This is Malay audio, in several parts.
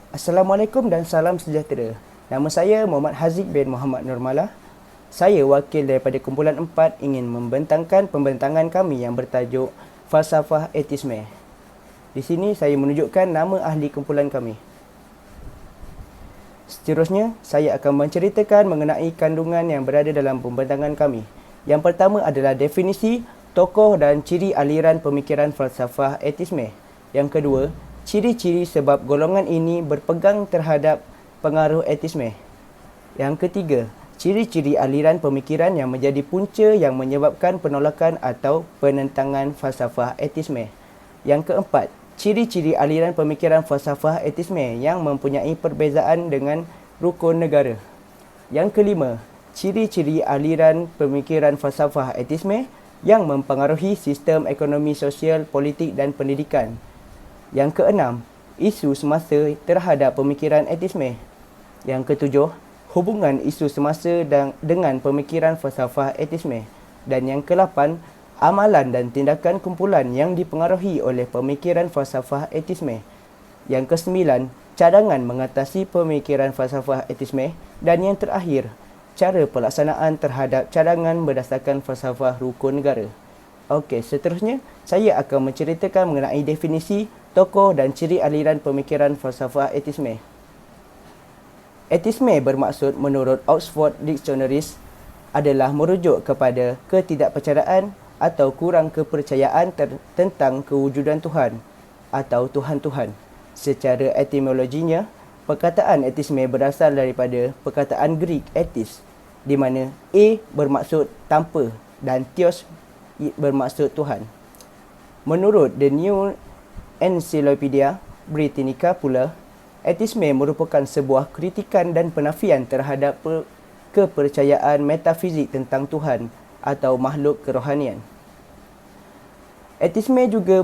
Assalamualaikum dan salam sejahtera. Nama saya Muhammad Haziq bin Muhammad Nurmalah. Saya wakil daripada kumpulan 4 ingin membentangkan pembentangan kami yang bertajuk Falsafah Etisme. Di sini saya menunjukkan nama ahli kumpulan kami. Seterusnya, saya akan menceritakan mengenai kandungan yang berada dalam pembentangan kami. Yang pertama adalah definisi, tokoh dan ciri aliran pemikiran falsafah etisme. Yang kedua, ciri-ciri sebab golongan ini berpegang terhadap pengaruh etisme. Yang ketiga, ciri-ciri aliran pemikiran yang menjadi punca yang menyebabkan penolakan atau penentangan falsafah etisme. Yang keempat, ciri-ciri aliran pemikiran falsafah etisme yang mempunyai perbezaan dengan rukun negara. Yang kelima, ciri-ciri aliran pemikiran falsafah etisme yang mempengaruhi sistem ekonomi sosial, politik dan pendidikan. Yang keenam, isu semasa terhadap pemikiran etisme. Yang ketujuh, hubungan isu semasa dengan pemikiran falsafah etisme. Dan yang kelapan, amalan dan tindakan kumpulan yang dipengaruhi oleh pemikiran falsafah etisme. Yang kesembilan, cadangan mengatasi pemikiran falsafah etisme. Dan yang terakhir, cara pelaksanaan terhadap cadangan berdasarkan falsafah rukun negara. Okey, seterusnya saya akan menceritakan mengenai definisi, tokoh dan ciri aliran pemikiran falsafah etisme. Etisme bermaksud menurut Oxford Dictionaries adalah merujuk kepada ketidakpercayaan atau kurang kepercayaan tentang kewujudan Tuhan atau Tuhan-Tuhan. Secara etimologinya, perkataan etisme berasal daripada perkataan Greek ethis, di mana A bermaksud tanpa dan theos bermaksud Tuhan. Menurut The New Encyclopedia Britannica pula, etisme merupakan sebuah kritikan dan penafian terhadap kepercayaan metafizik tentang Tuhan atau makhluk kerohanian. Etisme juga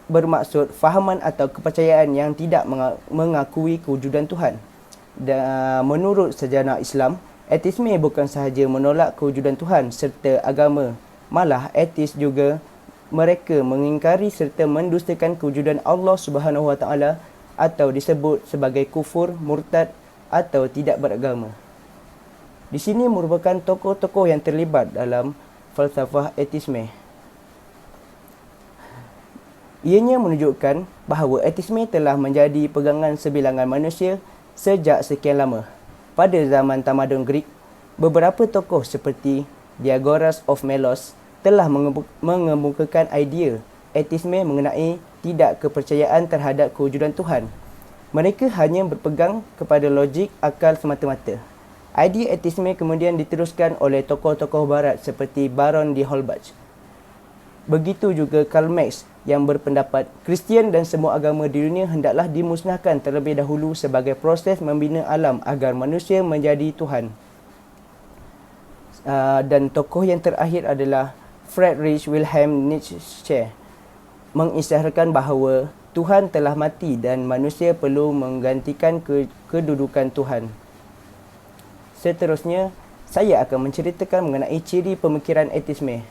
bermaksud fahaman atau kepercayaan yang tidak mengakui kewujudan Tuhan. Dan menurut sejarah Islam, etisme bukan sahaja menolak kewujudan Tuhan serta agama, malah etis juga mereka mengingkari serta mendustakan kewujudan Allah Subhanahu Wa Taala atau disebut sebagai kufur, murtad atau tidak beragama. Di sini merupakan tokoh-tokoh yang terlibat dalam falsafah etisme. Ianya menunjukkan bahawa etisme telah menjadi pegangan sebilangan manusia sejak sekian lama. Pada zaman tamadun Greek, beberapa tokoh seperti Diagoras of Melos telah mengemukakan idea etisme mengenai tidak kepercayaan terhadap kewujudan Tuhan. Mereka hanya berpegang kepada logik akal semata-mata. Idea etisme kemudian diteruskan oleh tokoh-tokoh barat seperti Baron de Holbach. Begitu juga Karl Marx yang berpendapat Kristian dan semua agama di dunia hendaklah dimusnahkan terlebih dahulu sebagai proses membina alam agar manusia menjadi Tuhan. Dan tokoh yang terakhir adalah Friedrich Wilhelm Nietzsche, mengisyarahkan bahawa Tuhan telah mati dan manusia perlu menggantikan kedudukan Tuhan. Seterusnya, saya akan menceritakan mengenai ciri pemikiran etisme.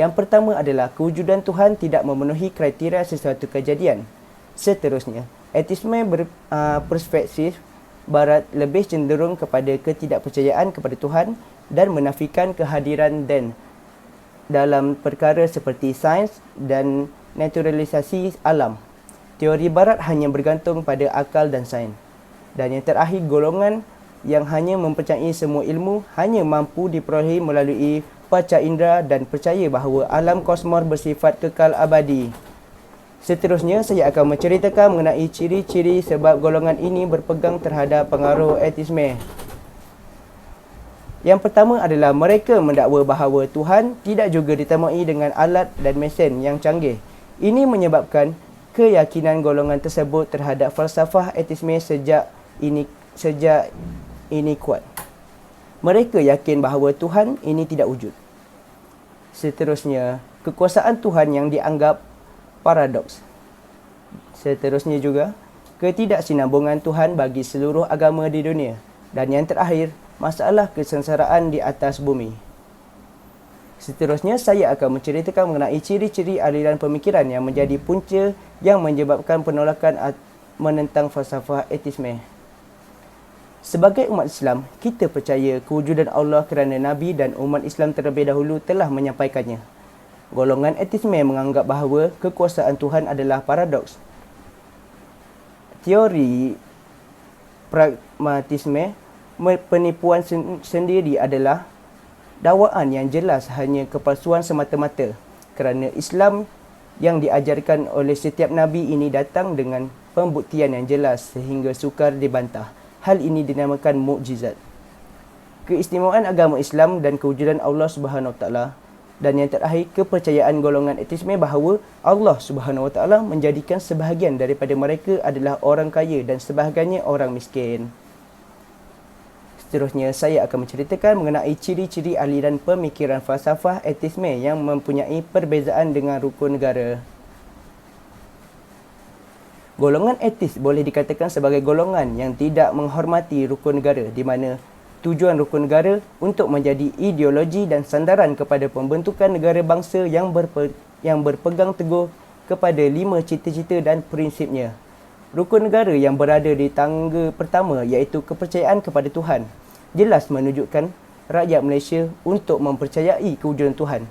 Yang pertama adalah kewujudan Tuhan tidak memenuhi kriteria sesuatu kejadian. Seterusnya, etisme perspektif barat lebih cenderung kepada ketidakpercayaan kepada Tuhan dan menafikan kehadiran dan dalam perkara seperti sains dan naturalisasi alam. Teori barat hanya bergantung pada akal dan sains. Dan yang terakhir, golongan yang hanya mempercayai semua ilmu hanya mampu diperolehi melalui panca indera dan percaya bahawa alam kosmos bersifat kekal abadi. Seterusnya, saya akan menceritakan mengenai ciri-ciri sebab golongan ini berpegang terhadap pengaruh etisme. Yang pertama adalah mereka mendakwa bahawa Tuhan tidak juga ditemui dengan alat dan mesin yang canggih. Ini menyebabkan keyakinan golongan tersebut terhadap falsafah etisme sejak ini kuat. Mereka yakin bahawa Tuhan ini tidak wujud. Seterusnya, kekuasaan Tuhan yang dianggap paradoks. Seterusnya juga, ketidaksinambungan Tuhan bagi seluruh agama di dunia. Dan yang terakhir, masalah kesengsaraan di atas bumi. Seterusnya, saya akan menceritakan mengenai ciri-ciri aliran pemikiran yang menjadi punca yang menyebabkan penolakan menentang falsafah etisme. Sebagai umat Islam, kita percaya kewujudan Allah kerana Nabi dan umat Islam terlebih dahulu telah menyampaikannya. Golongan etisme menganggap bahawa kekuasaan Tuhan adalah paradoks. Teori pragmatisme penipuan sendiri adalah dakwaan yang jelas hanya kepalsuan semata-mata, kerana Islam yang diajarkan oleh setiap Nabi ini datang dengan pembuktian yang jelas sehingga sukar dibantah. Hal ini dinamakan mukjizat. Keistimewaan agama Islam dan kewujudan Allah Subhanahu Wa Taala, dan yang terakhir kepercayaan golongan etisme bahawa Allah Subhanahu Wa Taala menjadikan sebahagian daripada mereka adalah orang kaya dan sebahagiannya orang miskin. Seterusnya, saya akan menceritakan mengenai ciri-ciri aliran pemikiran falsafah etisme yang mempunyai perbezaan dengan rukun negara. Golongan etis boleh dikatakan sebagai golongan yang tidak menghormati rukun negara, di mana tujuan rukun negara untuk menjadi ideologi dan sandaran kepada pembentukan negara bangsa yang berpegang teguh kepada 5 cita-cita dan prinsipnya. Rukun negara yang berada di tangga pertama iaitu kepercayaan kepada Tuhan, jelas menunjukkan rakyat Malaysia untuk mempercayai kewujudan Tuhan.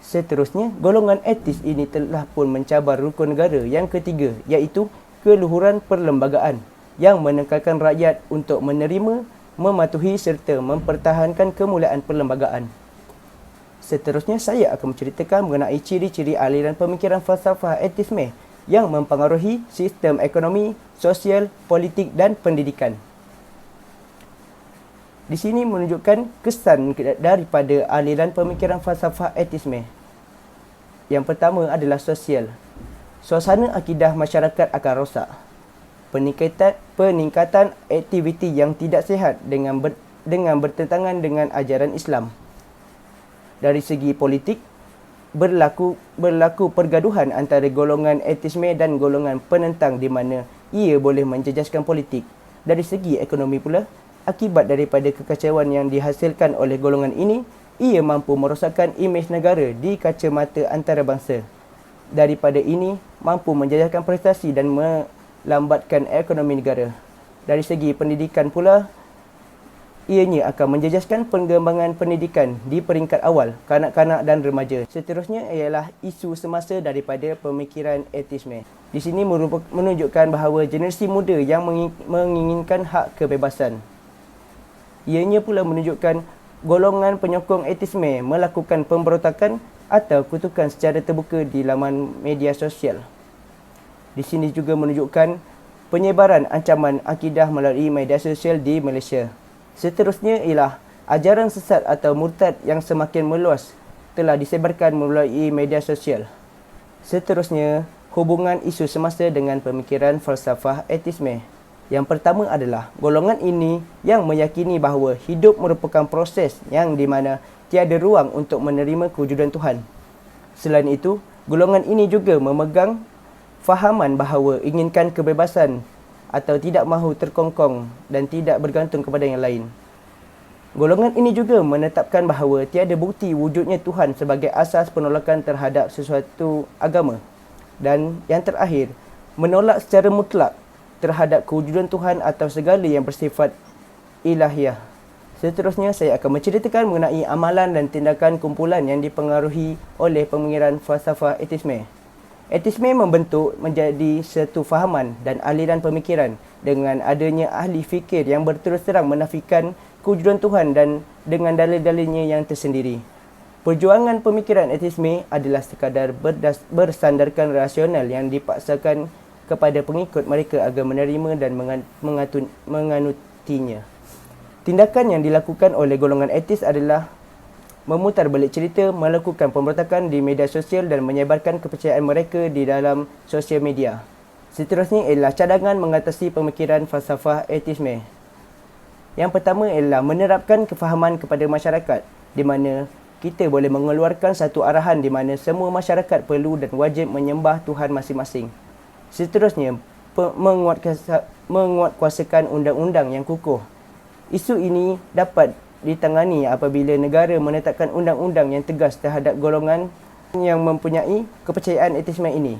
Seterusnya, golongan etis ini telah pun mencabar rukun negara yang ketiga iaitu keluhuran perlembagaan yang menekankan rakyat untuk menerima, mematuhi serta mempertahankan kemuliaan perlembagaan. Seterusnya, saya akan menceritakan mengenai ciri-ciri aliran pemikiran falsafah etisme yang mempengaruhi sistem ekonomi, sosial, politik dan pendidikan. Di sini menunjukkan kesan daripada aliran pemikiran falsafah etisme. Yang pertama adalah sosial. Suasana akidah masyarakat akan rosak. Peningkatan aktiviti yang tidak sihat dengan bertentangan dengan ajaran Islam. Dari segi politik, berlaku pergaduhan antara golongan etisme dan golongan penentang di mana ia boleh menjejaskan politik. Dari segi ekonomi pula, akibat daripada kekacauan yang dihasilkan oleh golongan ini, ia mampu merosakkan imej negara di kacamata antarabangsa. Daripada ini, mampu menjejaskan prestasi dan melambatkan ekonomi negara. Dari segi pendidikan pula, ianya akan menjejaskan pengembangan pendidikan di peringkat awal, kanak-kanak dan remaja. Seterusnya ialah isu semasa daripada pemikiran etisme. Di sini menunjukkan bahawa generasi muda yang menginginkan hak kebebasan. Ianya pula menunjukkan golongan penyokong etisme melakukan pemberontakan atau kutukan secara terbuka di laman media sosial. Di sini juga menunjukkan penyebaran ancaman akidah melalui media sosial di Malaysia. Seterusnya ialah ajaran sesat atau murtad yang semakin meluas telah disebarkan melalui media sosial. Seterusnya, hubungan isu semasa dengan pemikiran falsafah etisme. Yang pertama adalah golongan ini yang meyakini bahawa hidup merupakan proses yang di mana tiada ruang untuk menerima kewujudan Tuhan. Selain itu, golongan ini juga memegang fahaman bahawa inginkan kebebasan atau tidak mahu terkongkong dan tidak bergantung kepada yang lain. Golongan ini juga menetapkan bahawa tiada bukti wujudnya Tuhan sebagai asas penolakan terhadap sesuatu agama. Dan yang terakhir, menolak secara mutlak terhadap kewujudan Tuhan atau segala yang bersifat ilahiyah. Seterusnya, saya akan menceritakan mengenai amalan dan tindakan kumpulan yang dipengaruhi oleh pemikiran falsafah etisme. Etisme membentuk menjadi satu fahaman dan aliran pemikiran dengan adanya ahli fikir yang berterus terang menafikan kewujudan Tuhan dan dengan dalil-dalilnya yang tersendiri. Perjuangan pemikiran etisme adalah sekadar bersandarkan rasional yang dipaksakan kepada pengikut mereka agar menerima dan menganutinya. Tindakan yang dilakukan oleh golongan etis adalah memutar balik cerita, melakukan pemberontakan di media sosial dan menyebarkan kepercayaan mereka di dalam sosial media. Seterusnya ialah cadangan mengatasi pemikiran falsafah etisme. Yang pertama ialah menerapkan kefahaman kepada masyarakat, di mana kita boleh mengeluarkan satu arahan di mana semua masyarakat perlu dan wajib menyembah Tuhan masing-masing. Seterusnya, menguatkuasakan undang-undang yang kukuh. Isu ini dapat ditangani apabila negara menetapkan undang-undang yang tegas terhadap golongan yang mempunyai kepercayaan etisme ini.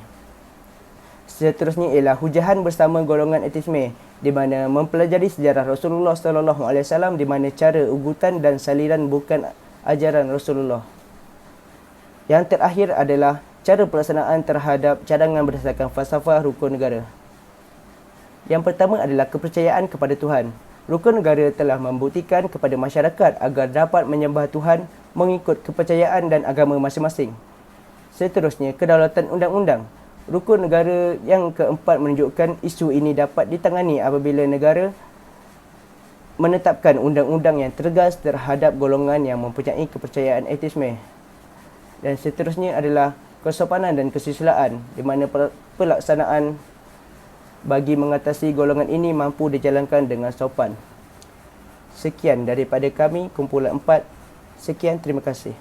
Seterusnya ialah hujahan bersama golongan etisme, di mana mempelajari sejarah Rasulullah SAW, di mana cara ugutan dan saliran bukan ajaran Rasulullah. Yang terakhir adalah cara pelaksanaan terhadap cadangan berdasarkan falsafah rukun negara. Yang pertama adalah kepercayaan kepada Tuhan. Rukun negara telah membuktikan kepada masyarakat agar dapat menyembah Tuhan mengikut kepercayaan dan agama masing-masing. Seterusnya, kedaulatan undang-undang. Rukun negara yang keempat menunjukkan isu ini dapat ditangani apabila negara menetapkan undang-undang yang tegas terhadap golongan yang mempunyai kepercayaan etisme. Dan seterusnya adalah kesopanan dan kesusilaan, di mana pelaksanaan bagi mengatasi golongan ini mampu dijalankan dengan sopan. Sekian daripada kami, kumpulan 4. Sekian, terima kasih.